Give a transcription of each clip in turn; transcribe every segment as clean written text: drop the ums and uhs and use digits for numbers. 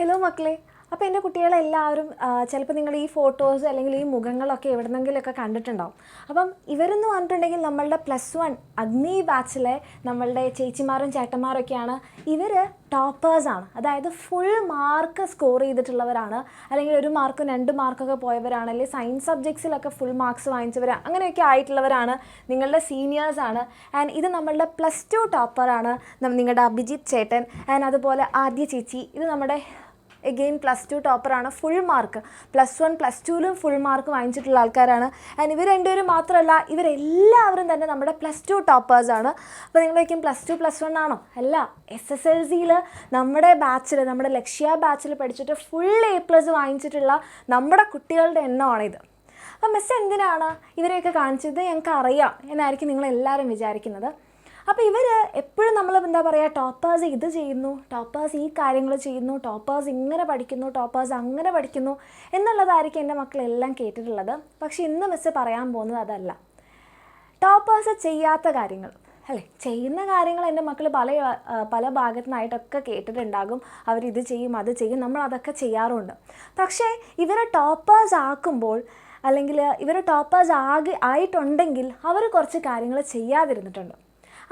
Hello മക്കളെ, അപ്പോൾ എൻ്റെ കുട്ടികളെല്ലാവരും ചിലപ്പോൾ നിങ്ങൾ ഈ ഫോട്ടോസ് അല്ലെങ്കിൽ ഈ മുഖങ്ങളൊക്കെ എവിടെന്നെങ്കിലുമൊക്കെ കണ്ടിട്ടുണ്ടാവും. അപ്പം ഇവരെന്ന് പറഞ്ഞിട്ടുണ്ടെങ്കിൽ നമ്മളുടെ +1 അഗ്നി ബാച്ചിലെ നമ്മളുടെ ചേച്ചിമാരും ചേട്ടന്മാരൊക്കെയാണ്. ഇവർ ടോപ്പേഴ്സാണ്, അതായത് ഫുൾ മാർക്ക് സ്കോർ ചെയ്തിട്ടുള്ളവരാണ്, അല്ലെങ്കിൽ 1 മാർക്കും 2 മാർക്കൊക്കെ പോയവരാണ്, അല്ലെങ്കിൽ സയൻസ് സബ്ജക്ട്സിലൊക്കെ ഫുൾ മാർക്സ് വാങ്ങിച്ചവർ, അങ്ങനെയൊക്കെ ആയിട്ടുള്ളവരാണ് നിങ്ങളുടെ സീനിയേഴ്സാണ്. ആൻഡ് ഇത് നമ്മളുടെ +2 ടോപ്പറാണ് നിങ്ങളുടെ അഭിജിത്ത് ചേട്ടൻ. ആൻഡ് അതുപോലെ ആദ്യ ചേച്ചി, ഇത് നമ്മുടെ എഗെയിൻ +2 ടോപ്പറാണ്. ഫുൾ മാർക്ക് +1 +2ലും ഫുൾ മാർക്ക് വാങ്ങിച്ചിട്ടുള്ള ആൾക്കാരാണ്. ആൻഡ് ഇവർ രണ്ടുപേരും മാത്രമല്ല, ഇവരെല്ലാവരും തന്നെ നമ്മുടെ +2 ടോപ്പേഴ്സാണ്. അപ്പോൾ നിങ്ങളേക്കും +2 +1 ആണോ? അല്ല, SSLCയിൽ നമ്മുടെ ബാച്ചിൽ, നമ്മുടെ ലക്ഷ്യ ബാച്ചിൽ പഠിച്ചിട്ട് ഫുൾ A+ വാങ്ങിച്ചിട്ടുള്ള നമ്മുടെ കുട്ടികളുടെ എണ്ണമാണിത്. അപ്പോൾ മിസ് എന്തിനാണ് ഇവരെയൊക്കെ കാണിച്ചത്? ഞങ്ങൾക്ക് അറിയാം എന്നായിരിക്കും നിങ്ങളെല്ലാവരും വിചാരിക്കുന്നത്. അപ്പോൾ ഇവർ എപ്പോഴും നമ്മൾ എന്താ പറയുക, ടോപ്പേഴ്സ് ഇത് ചെയ്യുന്നു, ടോപ്പേഴ്സ് ഈ കാര്യങ്ങൾ ചെയ്യുന്നു, ടോപ്പേഴ്സ് ഇങ്ങനെ പഠിക്കുന്നു, ടോപ്പേഴ്സ് അങ്ങനെ പഠിക്കുന്നു എന്നുള്ളതായിരിക്കും എൻ്റെ മക്കളെല്ലാം കേട്ടിട്ടുള്ളത്. പക്ഷേ ഇന്ന് മിസ് പറയാൻ പോകുന്നത് അതല്ല. ടോപ്പേഴ്സ് ചെയ്യാത്ത കാര്യങ്ങൾ അല്ലേ, ചെയ്യുന്ന കാര്യങ്ങൾ എൻ്റെ മക്കൾ പല ഭാഗത്തു നിന്നായിട്ടൊക്കെ കേട്ടിട്ടുണ്ടാകും. അവരിത് ചെയ്യും, അത് ചെയ്യും, നമ്മൾ അതൊക്കെ ചെയ്യാറുണ്ട്. പക്ഷേ ഇവരെ ടോപ്പേഴ്സ് ആക്കുമ്പോൾ, അല്ലെങ്കിൽ ഇവർ ടോപ്പേഴ്സ് ആയിട്ടുണ്ടെങ്കിൽ അവർ കുറച്ച് കാര്യങ്ങൾ ചെയ്യാതിരുന്നിട്ടുണ്ട്.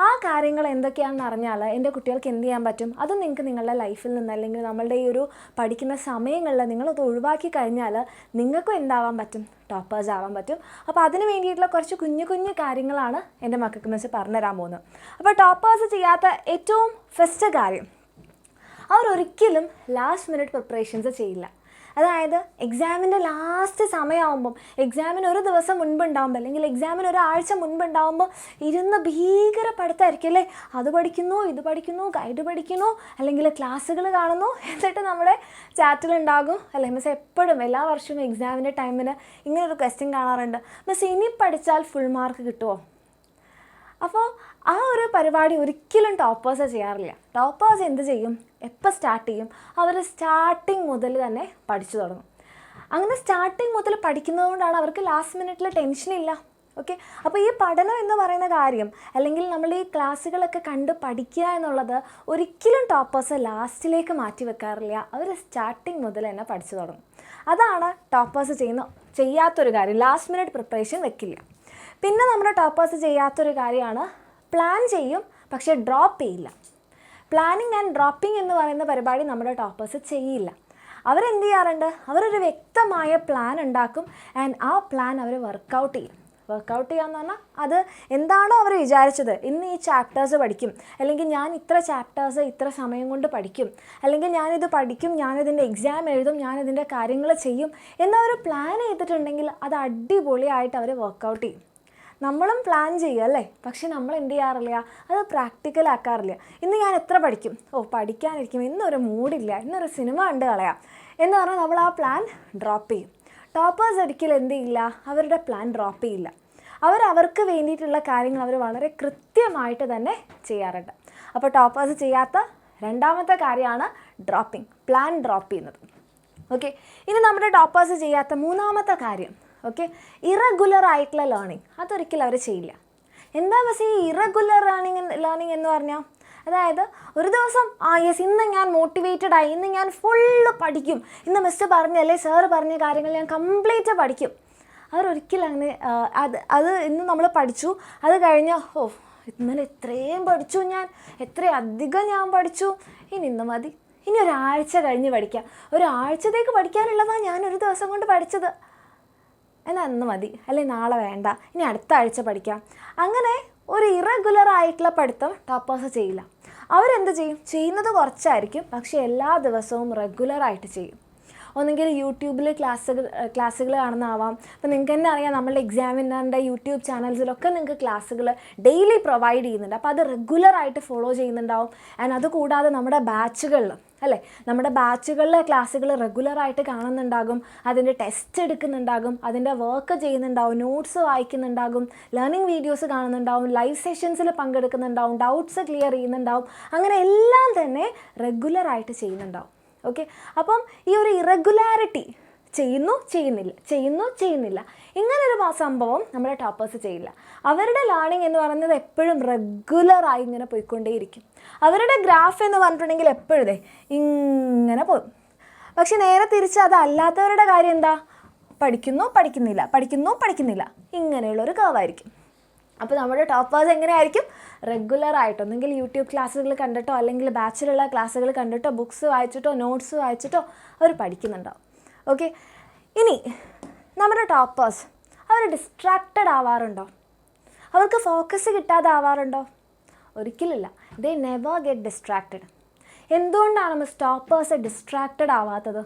ആ കാര്യങ്ങൾ എന്തൊക്കെയാണെന്ന് അറിഞ്ഞാൽ എൻ്റെ കുട്ടികൾക്ക് എന്ത് ചെയ്യാൻ പറ്റും? അത് നിങ്ങൾക്ക് നിങ്ങളുടെ ലൈഫിൽ നിന്ന്, അല്ലെങ്കിൽ നമ്മളുടെ ഈ ഒരു പഠിക്കുന്ന സമയങ്ങളിൽ നിങ്ങളത് ഒഴിവാക്കി കഴിഞ്ഞാൽ നിങ്ങൾക്കും എന്താവാൻ പറ്റും? ടോപ്പേഴ്സ് ആവാൻ പറ്റും. അപ്പോൾ അതിന് വേണ്ടിയിട്ടുള്ള കുറച്ച് കുഞ്ഞു കുഞ്ഞു കാര്യങ്ങളാണ് എൻ്റെ മക്കൾക്ക് മിസ് പറഞ്ഞുതരാൻ പോകുന്നത്. അപ്പോൾ ടോപ്പേഴ്സ് ചെയ്യാത്ത ഏറ്റവും ഫസ്റ്റ് കാര്യം, അവരൊരിക്കലും ലാസ്റ്റ് മിനിറ്റ് പ്രിപ്പറേഷൻസ് ചെയ്യില്ല. അതായത് എക്സാമിൻ്റെ ലാസ്റ്റ് സമയമാകുമ്പം, എക്സാമിന് ഒരു ദിവസം മുൻപുണ്ടാകുമ്പോൾ, അല്ലെങ്കിൽ എക്സാമിന് ഒരാഴ്ച മുൻപുണ്ടാകുമ്പോൾ ഇരുന്ന് ഭീകര പഠിത്തമായിരിക്കും അല്ലേ. അത് പഠിക്കുന്നു, ഇത് പഠിക്കുന്നു, ഗൈഡ് പഠിക്കുന്നു, അല്ലെങ്കിൽ ക്ലാസ്സുകൾ കാണുന്നു. എന്നിട്ട് നമ്മുടെ ചാറ്റിലുണ്ടാകും അല്ലേ, മിസ് എപ്പോഴും എല്ലാ വർഷവും എക്സാമിൻ്റെ ടൈമിന് ഇങ്ങനൊരു ക്വസ്റ്റ്യൻ കാണാറുണ്ട്, മിസ് ഇനി പഠിച്ചാൽ ഫുൾ മാർക്ക് കിട്ടുമോ? അപ്പോൾ ആ ഒരു പരിപാടി ഒരിക്കലും ടോപ്പേഴ്സ് ചെയ്യാറില്ല. ടോപ്പേഴ്സ് എന്ത് ചെയ്യും? എപ്പോൾ സ്റ്റാർട്ട് ചെയ്യും? അവർ സ്റ്റാർട്ടിങ് മുതൽ തന്നെ പഠിച്ചു തുടങ്ങും. അങ്ങനെ സ്റ്റാർട്ടിങ് മുതൽ പഠിക്കുന്നതുകൊണ്ടാണ് അവർക്ക് ലാസ്റ്റ് മിനിറ്റിൽ ടെൻഷനില്ല. ഓക്കെ, അപ്പോൾ ഈ പഠനം എന്ന് പറയുന്ന കാര്യം, അല്ലെങ്കിൽ നമ്മൾ ഈ ക്ലാസ്സുകളൊക്കെ കണ്ട് പഠിക്കുക എന്നുള്ളത് ഒരിക്കലും ടോപ്പേഴ്സ് ലാസ്റ്റിലേക്ക് മാറ്റി വെക്കാറില്ല. അവർ സ്റ്റാർട്ടിങ് മുതൽ തന്നെ പഠിച്ചു തുടങ്ങും. അതാണ് ടോപ്പേഴ്സ് ചെയ്യാത്തൊരു കാര്യം. ലാസ്റ്റ് മിനിറ്റ് പ്രിപ്പറേഷൻ വെക്കില്ല. പിന്നെ നമ്മുടെ ടോപ്പേഴ്സ് ചെയ്യാത്തൊരു കാര്യമാണ്, പ്ലാൻ ചെയ്യും പക്ഷേ ഡ്രോപ്പ് ചെയ്യില്ല. പ്ലാനിങ് ആൻഡ് ഡ്രോപ്പിംഗ് എന്ന് പറയുന്ന പരിപാടി നമ്മുടെ ടോപ്പേഴ്സ് ചെയ്യില്ല. അവരെന്ത് ചെയ്യാറുണ്ട്? അവരൊരു വ്യക്തമായ പ്ലാൻ ഉണ്ടാക്കും. ആൻഡ് ആ പ്ലാൻ അവർ വർക്കൗട്ട് ചെയ്യും. വർക്കൗട്ട് ചെയ്യാന്ന് പറഞ്ഞാൽ അത് എന്താണോ അവർ വിചാരിച്ചത്, ഇന്ന് ഈ ചാപ്റ്റേഴ്സ് പഠിക്കും, അല്ലെങ്കിൽ ഞാൻ ഇത്ര ചാപ്റ്റേഴ്സ് ഇത്ര സമയം കൊണ്ട് പഠിക്കും, അല്ലെങ്കിൽ ഞാനിത് പഠിക്കും, ഞാനിതിൻ്റെ എക്സാം എഴുതും, ഞാനിതിൻ്റെ കാര്യങ്ങൾ ചെയ്യും എന്നവർ പ്ലാൻ ചെയ്തിട്ടുണ്ടെങ്കിൽ അത് അടിപൊളിയായിട്ട് അവർ വർക്കൗട്ട് ചെയ്യും. നമ്മളും പ്ലാൻ ചെയ്യുക അല്ലേ, പക്ഷെ നമ്മൾ എന്ത് ചെയ്യാറില്ല, അത് പ്രാക്ടിക്കലാക്കാറില്ല. ഇന്ന് ഞാൻ എത്ര പഠിക്കും? പഠിക്കാനിരിക്കും, ഇന്നൊരു മൂഡില്ല, ഇന്നൊരു സിനിമ കണ്ട് കളയാം എന്ന് പറഞ്ഞാൽ നമ്മൾ ആ പ്ലാൻ ഡ്രോപ്പ് ചെയ്യും. ടോപ്പേഴ്സ് ഒരിക്കലും എന്ത് ചെയ്യില്ല, അവരുടെ പ്ലാൻ ഡ്രോപ്പ് ചെയ്യില്ല. അവർക്ക് വേണ്ടിയിട്ടുള്ള കാര്യങ്ങൾ അവർ വളരെ കൃത്യമായിട്ട് തന്നെ ചെയ്യാറുണ്ട്. അപ്പോൾ ടോപ്പേഴ്സ് ചെയ്യാത്ത രണ്ടാമത്തെ കാര്യമാണ് ഡ്രോപ്പിംഗ്, പ്ലാൻ ഡ്രോപ്പ് ചെയ്യുന്നത്. ഓക്കെ, ഇനി നമ്മുടെ ടോപ്പേഴ്സ് ചെയ്യാത്ത മൂന്നാമത്തെ കാര്യം, ഓക്കെ, ഇറഗുലർ ആയിട്ടുള്ള ലേണിംഗ്. അതൊരിക്കലും അവർ ചെയ്യില്ല. എന്താ പക്ഷേ ഈ ഇറഗുലർ ലേണിംഗ് എന്ന് പറഞ്ഞാൽ, അതായത് ഒരു ദിവസം യെസ് ഇന്ന് ഞാൻ മോട്ടിവേറ്റഡ് ആയി, ഇന്ന് ഞാൻ ഫുള്ള് പഠിക്കും, ഇന്ന് മിസ് പറഞ്ഞല്ലേ സാറ് പറഞ്ഞ കാര്യങ്ങൾ ഞാൻ കംപ്ലീറ്റ് പഠിക്കും. അവരൊരിക്കലും അങ്ങനെ അത് ഇന്ന് നമ്മൾ പഠിച്ചു, അത് കഴിഞ്ഞാൽ ഇന്നലെ എത്രയും പഠിച്ചു, ഞാൻ എത്രയധികം ഞാൻ പഠിച്ചു, ഇന്ന് മതി, ഇനി ഒരാഴ്ച കഴിഞ്ഞ് പഠിക്കാം, ഒരാഴ്ചത്തേക്ക് പഠിക്കാനുള്ളതാണ് ഞാൻ ഒരു ദിവസം കൊണ്ട് പഠിച്ചത്, എന്നാൽ അന്ന് മതി, അല്ലെങ്കിൽ നാളെ വേണ്ട, ഇനി അടുത്ത ആഴ്ച പഠിക്കാം. അങ്ങനെ ഒരു ഇറഗുലർ ആയിട്ടുള്ള പഠിത്തം ടോപ്പേഴ്സ് ചെയ്യില്ല. അവരെന്ത് ചെയ്യും? ചെയ്യുന്നത് കുറച്ചായിരിക്കും, പക്ഷേ എല്ലാ ദിവസവും റെഗുലറായിട്ട് ചെയ്യും. ഒന്നെങ്കിൽ യൂട്യൂബിൽ ക്ലാസ്സുകൾ കാണുന്നതാവാം. അപ്പോൾ നിങ്ങൾക്ക് തന്നെ അറിയാം, നമ്മളുടെ എക്സാമിനറിൻ്റെ യൂട്യൂബ് ചാനൽസിലൊക്കെ നിങ്ങൾക്ക് ക്ലാസ്സുകൾ ഡെയിലി പ്രൊവൈഡ് ചെയ്യുന്നുണ്ട്. അപ്പോൾ അത് റെഗുലറായിട്ട് ഫോളോ ചെയ്യുന്നുണ്ടാവും. ആൻഡ് അതുകൂടാതെ നമ്മുടെ ബാച്ചുകളിൽ അല്ലേ, നമ്മുടെ ബാച്ചുകളിലെ ക്ലാസ്സുകൾ റെഗുലറായിട്ട് കാണുന്നുണ്ടാകും, അതിൻ്റെ ടെസ്റ്റ് എടുക്കുന്നുണ്ടാകും, അതിൻ്റെ വർക്ക് ചെയ്യുന്നുണ്ടാവും, നോട്ട്സ് വായിക്കുന്നുണ്ടാകും, ലേണിംഗ് വീഡിയോസ് കാണുന്നുണ്ടാവും, ലൈവ് സെഷൻസിൽ പങ്കെടുക്കുന്നുണ്ടാവും, ഡൗട്ട്സ് ക്ലിയർ ചെയ്യുന്നുണ്ടാവും. അങ്ങനെ എല്ലാം തന്നെ റെഗുലറായിട്ട് ചെയ്യുന്നുണ്ടാവും. ഓക്കെ, അപ്പം ഈ ഒരു ഇറഗുലാരിറ്റി, ചെയ്യുന്നില്ല ഇങ്ങനൊരു സംഭവം നമ്മുടെ ടോപ്പേഴ്സ് ചെയ്യില്ല. അവരുടെ ലേണിംഗ് എന്ന് പറയുന്നത് എപ്പോഴും റെഗുലറായി ഇങ്ങനെ പോയിക്കൊണ്ടേയിരിക്കും. അവരുടെ ഗ്രാഫ് എന്ന് പറഞ്ഞിട്ടുണ്ടെങ്കിൽ എപ്പോഴും ഇങ്ങനെ പോകും. പക്ഷെ നേരെ തിരിച്ച് അതല്ലാത്തവരുടെ കാര്യം എന്താ? പഠിക്കുന്നു പഠിക്കുന്നില്ല, പഠിക്കുന്നു പഠിക്കുന്നില്ല, ഇങ്ങനെയുള്ളൊരു കർവായിരിക്കും. അപ്പോൾ നമ്മുടെ ടോപ്പേഴ്സ് എങ്ങനെയായിരിക്കും? റെഗുലറായിട്ട് ഒന്നെങ്കിൽ യൂട്യൂബ് ക്ലാസ്സുകൾ കണ്ടിട്ടോ അല്ലെങ്കിൽ ബാച്ചിലുള്ള ക്ലാസ്സുകൾ കണ്ടിട്ടോ ബുക്സ് വായിച്ചിട്ടോ നോട്ട്സ് വായിച്ചിട്ടോ അവർ പഠിക്കുന്നുണ്ടാവും. ഓക്കെ, ഇനി നമ്മുടെ ടോപ്പേഴ്സ് അവർ ഡിസ്ട്രാക്റ്റഡ് ആവാറുണ്ടോ? അവർക്ക് ഫോക്കസ് കിട്ടാതെ ആവാറുണ്ടോ? ഒരിക്കലില്ല. They never get distracted. എന്തുകൊണ്ടാണ് മിസ് ടോപ്പേഴ്സ് ഡിസ്ട്രാക്റ്റഡ് ആവാത്തത്?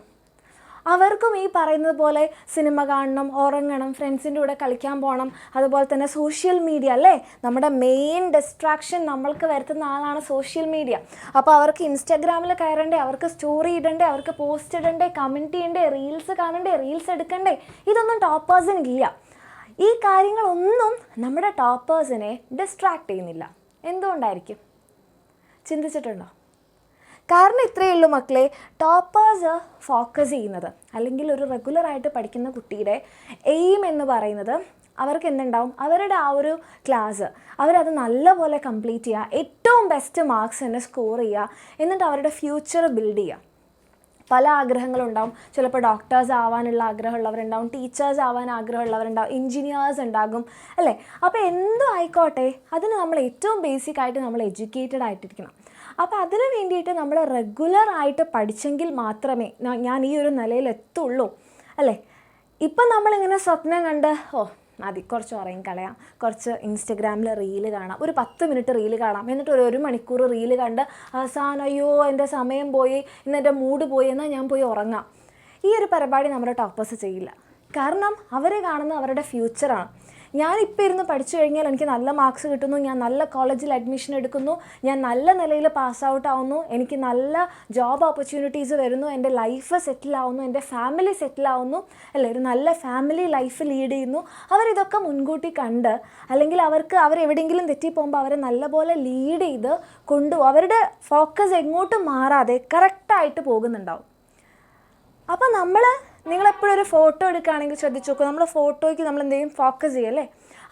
അവർക്കും ഈ പറയുന്നത് പോലെ സിനിമ കാണണം, ഉറങ്ങണം, ഫ്രണ്ട്സിൻ്റെ കൂടെ കളിക്കാൻ പോകണം, അതുപോലെ തന്നെ സോഷ്യൽ മീഡിയ അല്ലേ നമ്മുടെ മെയിൻ ഡിസ്ട്രാക്ഷൻ നമ്മൾക്ക് വരുത്തുന്ന ആളാണ് സോഷ്യൽ മീഡിയ. അപ്പോൾ അവർക്ക് ഇൻസ്റ്റാഗ്രാമിൽ കയറണ്ടേ, അവർക്ക് സ്റ്റോറി ഇടണ്ടേ, അവർക്ക് പോസ്റ്റ് ഇടണ്ടേ, കമൻറ്റ് ചെയ്യണ്ടേ, റീൽസ് കാണണ്ടേ, റീൽസ് എടുക്കണ്ടേ, ഇതൊന്നും ടോപ്പേഴ്സിനില്ല. ഈ കാര്യങ്ങളൊന്നും നമ്മുടെ ടോപ്പേഴ്സിനെ ഡിസ്ട്രാക്റ്റ് ചെയ്യുന്നില്ല. എന്തുകൊണ്ടായിരിക്കും? ചിന്തിച്ചിട്ടുണ്ടോ? കാരണം ഇത്രയേ ഉള്ളൂ മക്കളെ, ടോപ്പേഴ്സ് ഫോക്കസ് ചെയ്യുന്നത് അല്ലെങ്കിൽ ഒരു റെഗുലറായിട്ട് പഠിക്കുന്ന കുട്ടിയുടെ എയിം എന്ന് പറയുന്നത് അവർക്ക് എന്തുണ്ടാവും? അവരുടെ ആ ഒരു ക്ലാസ് അവരത് നല്ലപോലെ കംപ്ലീറ്റ് ചെയ്യുക, ഏറ്റവും ബെസ്റ്റ് മാർക്സ് തന്നെ സ്കോർ ചെയ്യുക, എന്നിട്ട് അവരുടെ ഫ്യൂച്ചർ ബിൽഡ് ചെയ്യുക. പല ആഗ്രഹങ്ങളുണ്ടാവും. ചിലപ്പോൾ ഡോക്ടേഴ്സ് ആവാനുള്ള ആഗ്രഹമുള്ളവരുണ്ടാവും, ടീച്ചേഴ്സ് ആവാൻ ആഗ്രഹമുള്ളവരുണ്ടാവും, എൻജിനീയേഴ്സ് ഉണ്ടാകും അല്ലേ? അപ്പോൾ എന്തും ആയിക്കോട്ടെ അതിന് നമ്മൾ ഏറ്റവും ബേസിക്കായിട്ട് നമ്മൾ എഡ്യൂക്കേറ്റഡ് ആയിട്ടിരിക്കണം. അപ്പോൾ അതിന് വേണ്ടിയിട്ട് നമ്മൾ റെഗുലറായിട്ട് പഠിച്ചെങ്കിൽ മാത്രമേ ഞാൻ ഈ ഒരു നിലയിൽ എത്തുള്ളൂ അല്ലേ? ഇപ്പം നമ്മളിങ്ങനെ സ്വപ്നം കണ്ട് മതി കുറച്ച് ഉറങ്ങിക്കളയാം, കുറച്ച് ഇൻസ്റ്റഗ്രാമിൽ റീല് കാണാം, ഒരു 10 മിനിറ്റ് റീല് കാണാം, എന്നിട്ട് ഒരു 1 മണിക്കൂർ റീല് കണ്ട് അവസാനം അയ്യോ എൻ്റെ സമയം പോയി, ഇന്ന് എൻ്റെ മൂഡ് പോയി, എന്നാൽ ഞാൻ പോയി ഉറങ്ങാം. ഈ ഒരു പരിപാടി നമ്മുടെ ടോപ്പേഴ്സ് ചെയ്യില്ല. കാരണം അവർ കാണുന്ന അവരുടെ ഫ്യൂച്ചറാണ്. ഞാനിപ്പോൾ ഇരുന്ന് പഠിച്ചു കഴിഞ്ഞാൽ എനിക്ക് നല്ല മാർക്സ് കിട്ടുന്നു, ഞാൻ നല്ല കോളേജിൽ അഡ്മിഷൻ എടുക്കുന്നു, ഞാൻ നല്ല നിലയിൽ പാസ് ഔട്ട് ആവുന്നു, എനിക്ക് നല്ല ജോബ് ഓപ്പർച്യൂണിറ്റീസ് വരുന്നു, എൻ്റെ ലൈഫ് സെറ്റിലാവുന്നു, എൻ്റെ ഫാമിലി സെറ്റിലാവുന്നു അല്ലേ, ഒരു നല്ല ഫാമിലി ലൈഫ് ലീഡ് ചെയ്യുന്നു. അവരിതൊക്കെ മുൻകൂട്ടി കണ്ട് അല്ലെങ്കിൽ അവരെവിടെയെങ്കിലും തെറ്റിപ്പോകുമ്പോൾ അവരെ നല്ലപോലെ ലീഡ് ചെയ്ത് കൊണ്ടുപോകും. അവരുടെ ഫോക്കസ് എങ്ങോട്ടും മാറാതെ കറക്റ്റായിട്ട് പോകുന്നുണ്ടാവും. അപ്പോൾ നിങ്ങളെപ്പോഴും ഒരു ഫോട്ടോ എടുക്കുകയാണെങ്കിൽ ശ്രദ്ധിച്ച് നോക്കുക, നമ്മൾ ഫോട്ടോയ്ക്ക് നമ്മൾ എന്തെങ്കിലും ഫോക്കസ് ചെയ്യല്ലേ?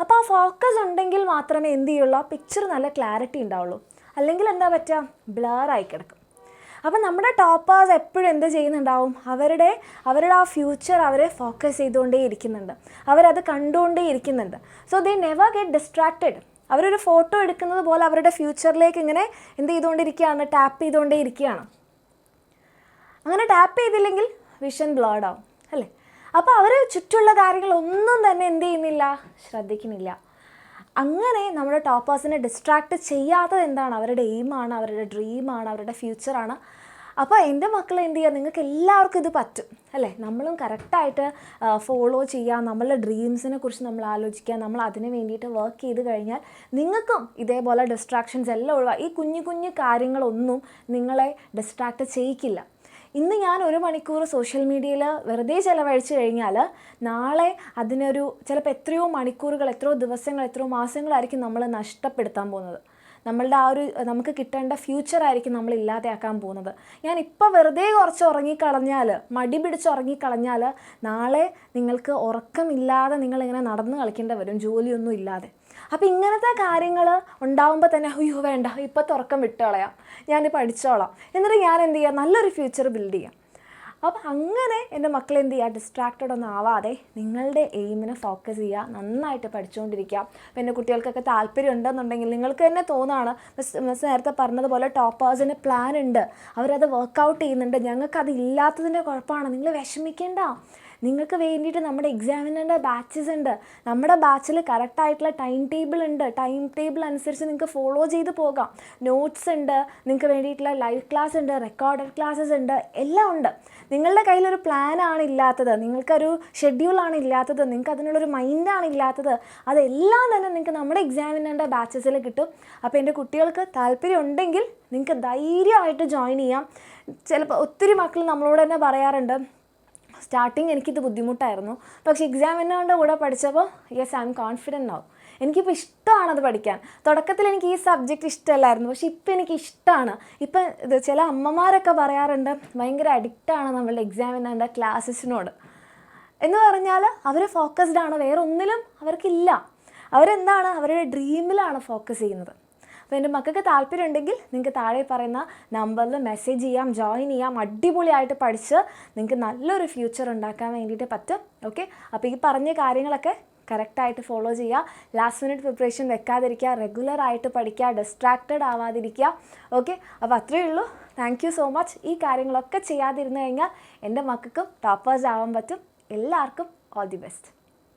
അപ്പോൾ ആ ഫോക്കസ് ഉണ്ടെങ്കിൽ മാത്രമേ എന്ത് ചെയ്യുള്ളൂ, ആ പിക്ചർ നല്ല ക്ലാരിറ്റി ഉണ്ടാവുള്ളൂ. അല്ലെങ്കിൽ എന്താ പറ്റുക, ബ്ലറായി കിടക്കും. അപ്പോൾ നമ്മുടെ ടോപ്പേഴ്സ് എപ്പോഴും എന്ത് ചെയ്യുന്നുണ്ടാവും, അവരുടെ ആ ഫ്യൂച്ചർ അവരെ ഫോക്കസ് ചെയ്തുകൊണ്ടേ ഇരിക്കുന്നുണ്ട്, അവരത് കണ്ടുകൊണ്ടേ ഇരിക്കുന്നുണ്ട്. So they never get distracted. അവരൊരു ഫോട്ടോ എടുക്കുന്നത് പോലെ അവരുടെ ഫ്യൂച്ചറിലേക്ക് ഇങ്ങനെ എന്ത് ചെയ്തുകൊണ്ടിരിക്കുകയാണ്, ടാപ്പ് ചെയ്തുകൊണ്ടേ ഇരിക്കുകയാണ്. അങ്ങനെ ടാപ്പ് ചെയ്തില്ലെങ്കിൽ വിഷൻ ബ്ലർഡ് ആവും അല്ലേ? അപ്പോൾ അവർ ചുറ്റുള്ള കാര്യങ്ങളൊന്നും തന്നെ എന്ത് ചെയ്യുന്നില്ല, ശ്രദ്ധിക്കുന്നില്ല. അങ്ങനെ നമ്മുടെ ടോപ്പേഴ്സിനെ ഡിസ്ട്രാക്റ്റ് ചെയ്യാത്തത് എന്താണ്? അവരുടെ എയിമാണ്, അവരുടെ ഡ്രീമാണ്, അവരുടെ ഫ്യൂച്ചറാണ്. അപ്പോൾ എൻ്റെ മക്കൾ എന്ത് ചെയ്യുക, നിങ്ങൾക്ക് എല്ലാവർക്കും ഇത് പറ്റും അല്ലേ? നമ്മളും കറക്റ്റായിട്ട് ഫോളോ ചെയ്യുക, നമ്മളുടെ ഡ്രീംസിനെ കുറിച്ച് നമ്മൾ ആലോചിക്കുക, നമ്മൾ അതിന് വേണ്ടിയിട്ട് വർക്ക് ചെയ്ത് കഴിഞ്ഞാൽ നിങ്ങൾക്കും ഇതേപോലെ ഡിസ്ട്രാക്ഷൻസ് എല്ലാം ഒഴിവാക്കുക. ഈ കുഞ്ഞു കുഞ്ഞു കാര്യങ്ങളൊന്നും നിങ്ങളെ ഡിസ്ട്രാക്റ്റ് ചെയ്യിക്കില്ല. ഇന്ന് ഞാൻ 1 മണിക്കൂർ സോഷ്യൽ മീഡിയയിൽ വെറുതെ ചിലവഴിച്ച് കഴിഞ്ഞാൽ നാളെ അതിനൊരു ചിലപ്പോൾ എത്രയോ മണിക്കൂറുകൾ, എത്രയോ ദിവസങ്ങൾ, എത്രയോ മാസങ്ങളായിരിക്കും നമ്മൾ നഷ്ടപ്പെടുത്താൻ പോകുന്നത്. നമ്മളുടെ ആ ഒരു നമുക്ക് കിട്ടേണ്ട ഫ്യൂച്ചറായിരിക്കും നമ്മൾ ഇല്ലാതെയാക്കാൻ പോകുന്നത്. ഞാനിപ്പോൾ വെറുതെ കുറച്ച് ഉറങ്ങിക്കളഞ്ഞാൽ, മടി പിടിച്ച് ഉറങ്ങിക്കളഞ്ഞാൽ നാളെ നിങ്ങൾക്ക് ഉറക്കമില്ലാതെ നിങ്ങളിങ്ങനെ നടന്ന് കളിക്കേണ്ടി വരും, ജോലിയൊന്നും ഇല്ലാതെ. അപ്പോൾ ഇങ്ങനത്തെ കാര്യങ്ങൾ ഉണ്ടാകുമ്പോൾ തന്നെ അയ്യോ വേണ്ട, ഇപ്പോഴത്തെ ഉറക്കം വിട്ടുകളയാം, ഞാൻ പഠിച്ചോളാം, എന്നിട്ട് ഞാൻ എന്ത് ചെയ്യാം, നല്ലൊരു ഫ്യൂച്ചർ ബിൽഡ് ചെയ്യാം. അപ്പോൾ അങ്ങനെ എൻ്റെ മക്കൾ എന്ത് ചെയ്യുക, ഡിസ്ട്രാക്റ്റഡ് ഒന്നും ആവാതെ നിങ്ങളുടെ എയിമിനെ ഫോക്കസ് ചെയ്യുക, നന്നായിട്ട് പഠിച്ചുകൊണ്ടിരിക്കുക. അപ്പോൾ എൻ്റെ കുട്ടികൾക്കൊക്കെ താല്പര്യം ഉണ്ടെന്നുണ്ടെങ്കിൽ നിങ്ങൾക്ക് തന്നെ തോന്നുകയാണ്, മിസ് നേരത്തെ പറഞ്ഞതുപോലെ ടോപ്പേഴ്സിന് പ്ലാൻ ഉണ്ട്, അവരത് വർക്കൗട്ട് ചെയ്യുന്നുണ്ട്, ഞങ്ങൾക്കത് ഇല്ലാത്തതിൻ്റെ കുഴപ്പമാണ്, നിങ്ങൾ വിഷമിക്കേണ്ട. നിങ്ങൾക്ക് വേണ്ടിയിട്ട് നമ്മുടെ എക്സാമിനറിൻ്റെ ബാച്ചസ് ഉണ്ട്. നമ്മുടെ ബാച്ചിൽ കറക്റ്റായിട്ടുള്ള ടൈം ടേബിൾ ഉണ്ട്. ടൈം ടേബിൾ അനുസരിച്ച് നിങ്ങൾക്ക് ഫോളോ ചെയ്ത് പോകാം. നോട്ട്സ് ഉണ്ട്, നിങ്ങൾക്ക് വേണ്ടിയിട്ടുള്ള ലൈവ് ക്ലാസ് ഉണ്ട്, റെക്കോർഡഡ് ക്ലാസ്സസ് ഉണ്ട്, എല്ലാം ഉണ്ട്. നിങ്ങളുടെ കയ്യിലൊരു പ്ലാനാണ് ഇല്ലാത്തത്, നിങ്ങൾക്കൊരു ഷെഡ്യൂളാണ് ഇല്ലാത്തത്, നിങ്ങൾക്ക് അതിനുള്ളൊരു മൈൻഡാണ് ഇല്ലാത്തത്. അതെല്ലാം തന്നെ നിങ്ങൾക്ക് നമ്മുടെ എക്സാമിനറിൻ്റെ ബാച്ചസിൽ കിട്ടും. അപ്പോൾ എൻ്റെ കുട്ടികൾക്ക് താല്പര്യം ഉണ്ടെങ്കിൽ നിങ്ങൾക്ക് ധൈര്യമായിട്ട് ജോയിൻ ചെയ്യാം. ചിലപ്പോൾ ഒത്തിരി മക്കൾ നമ്മളോട് തന്നെ പറയാറുണ്ട്, സ്റ്റാർട്ടിങ് എനിക്കിത് ബുദ്ധിമുട്ടായിരുന്നു, പക്ഷേ എക്സാമിനറിൻ്റെ കൂടെ പഠിച്ചപ്പോൾ yes I M confident now, എനിക്കിപ്പോൾ ഇഷ്ടമാണത് പഠിക്കാൻ. തുടക്കത്തിൽ എനിക്ക് ഈ സബ്ജക്റ്റ് ഇഷ്ടമല്ലായിരുന്നു, പക്ഷേ ഇപ്പം എനിക്ക് ഇഷ്ടമാണ്. ഇപ്പം ഇത് ചില അമ്മമാരൊക്കെ പറയാറുണ്ട് ഭയങ്കര അഡിക്റ്റാണ് നമ്മളുടെ എക്സാമിനറിൻ്റെ ക്ലാസ്സസിനോട് എന്ന് പറഞ്ഞാൽ അവർ ഫോക്കസ്ഡ് ആണ്, വേറെ ഒന്നിലും അവർക്കില്ല. അവരെന്താണ്, അവരുടെ ഡ്രീമിലാണ് ഫോക്കസ് ചെയ്യുന്നത്. അപ്പോൾ എൻ്റെ മക്കൾക്ക് താല്പര്യം ഉണ്ടെങ്കിൽ നിങ്ങൾക്ക് താഴെ പറയുന്ന നമ്പറിൽ മെസ്സേജ് ചെയ്യാം, ജോയിൻ ചെയ്യാം. അടിപൊളിയായിട്ട് പഠിച്ച് നിങ്ങൾക്ക് നല്ലൊരു ഫ്യൂച്ചർ ഉണ്ടാക്കാൻ വേണ്ടിയിട്ട് പറ്റും. ഓക്കെ, അപ്പോൾ ഈ പറഞ്ഞ കാര്യങ്ങളൊക്കെ കറക്റ്റായിട്ട് ഫോളോ ചെയ്യുക. ലാസ്റ്റ് മിനിറ്റ് പ്രിപ്പറേഷൻ വെക്കാതിരിക്കുക, റെഗുലറായിട്ട് പഠിക്കുക, ഡിസ്ട്രാക്റ്റഡ് ആവാതിരിക്കുക. ഓക്കെ, അപ്പോൾ അത്രയേ ഉള്ളൂ. Thank you so much. ഈ കാര്യങ്ങളൊക്കെ ചെയ്യാതിരുന്നു കഴിഞ്ഞാൽ എൻ്റെ മക്കൾക്കും ടോപ്പേഴ്സ് ആവാൻ പറ്റും. എല്ലാവർക്കും ഓൾ ദി ബെസ്റ്റ്.